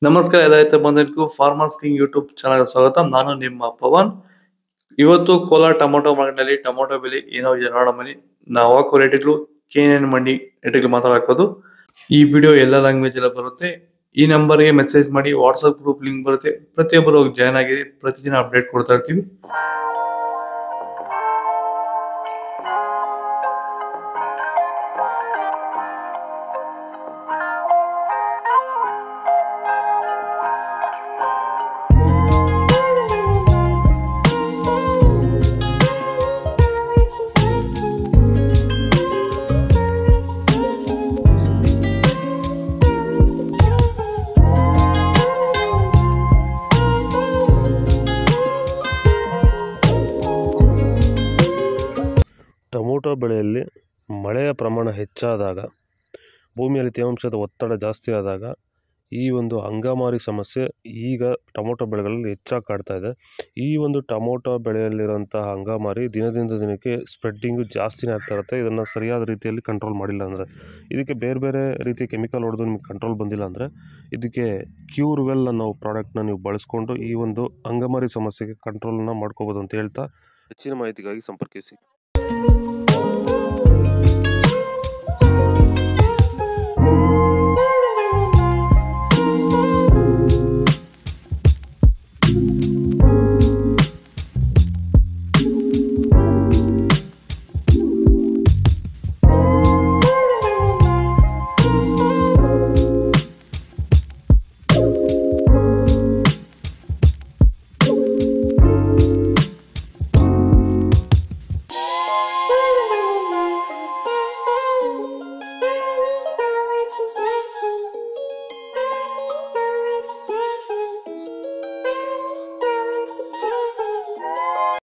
ನಮಸ್ಕಾರ ರೈತ ಬಂಧುಗಳಿಗೂ farmers king YouTube channel ಸ್ವಾಗತ. ನಾನು ನಿಮ್ಮ ಪವನ್. ಇವತ್ತು ಕೋಲಾರ ಟೊಮೊಟೊ ಮಾರ್ಕೆಟ್ ನಲ್ಲಿ ಟೊಮೊಟೊ ಬೆಲೆ ಏನೋ ನೋಡೋಣ ಬನ್ನಿ. ನಾವು ಹಾಕೋ ರೇಟ್ಗಳು KNN ಮಂಡಿ ರೇಟ್ಗಳು ಮಾತಾಡೋದು. ಈ ವಿಡಿಯೋ ಎಲ್ಲ ಲ್ಯಾಂಗ್ವೇಜ್ ಎಲ್ಲ ಬರುತ್ತೆ. ಈ ನಂಬರ್ಗೆ ಮೆಸೇಜ್ ಮಾಡಿ, ವಾಟ್ಸ್ಆಪ್ ಗ್ರೂಪ್ ಲಿಂಕ್ ಬರುತ್ತೆ, ಪ್ರತಿಯೊಬ್ಬರು ಹೋಗಿ ಜಾಯ್ನ್ ಆಗಿ ಪ್ರತಿದಿನ ಅಪ್ಡೇಟ್ ಕೊಡ್ತಾ ಇರ್ತೀವಿ. ಟೊಮೊಟೊ ಬೆಳೆಯಲ್ಲಿ ಮಳೆಯ ಪ್ರಮಾಣ ಹೆಚ್ಚಾದಾಗ, ಭೂಮಿಯಲ್ಲಿ ತೇವಾಂಶದ ಒತ್ತಡ ಜಾಸ್ತಿ ಆದಾಗ ಈ ಒಂದು ಅಂಗಮಾರಿ ಸಮಸ್ಯೆ ಈಗ ಟೊಮೊಟೊ ಬೆಳೆಗಳಲ್ಲಿ ಹೆಚ್ಚಾಗಿ ಕಾಡ್ತಾ ಇದೆ. ಈ ಒಂದು ಟೊಮೊಟೊ ಬೆಳೆಯಲ್ಲಿರುವಂತಹ ಅಂಗಮಾರಿ ದಿನದಿಂದ ದಿನಕ್ಕೆ ಸ್ಪ್ರೆಡ್ಡಿಂಗು ಜಾಸ್ತಿನೇ ಆಗ್ತಾ ಇರುತ್ತೆ. ಇದನ್ನು ಸರಿಯಾದ ರೀತಿಯಲ್ಲಿ ಕಂಟ್ರೋಲ್ ಮಾಡಿಲ್ಲ ಅಂದರೆ, ಇದಕ್ಕೆ ಬೇರೆ ಬೇರೆ ರೀತಿಯ ಕೆಮಿಕಲ್ ಹೊಡೆದು ನಿಮಗೆ ಕಂಟ್ರೋಲ್ ಬಂದಿಲ್ಲ ಅಂದರೆ, ಇದಕ್ಕೆ ಕ್ಯೂರ್ವೆಲ್ ಅನ್ನೋ ಪ್ರಾಡಕ್ಟ್ನ ನೀವು ಬಳಸ್ಕೊಂಡು ಈ ಒಂದು ಅಂಗಮಾರಿ ಸಮಸ್ಯೆಗೆ ಕಂಟ್ರೋಲನ್ನು ಮಾಡ್ಕೋಬೋದು ಅಂತ ಹೇಳ್ತಾ, ಹೆಚ್ಚಿನ ಮಾಹಿತಿಗಾಗಿ ಸಂಪರ್ಕಿಸಿ.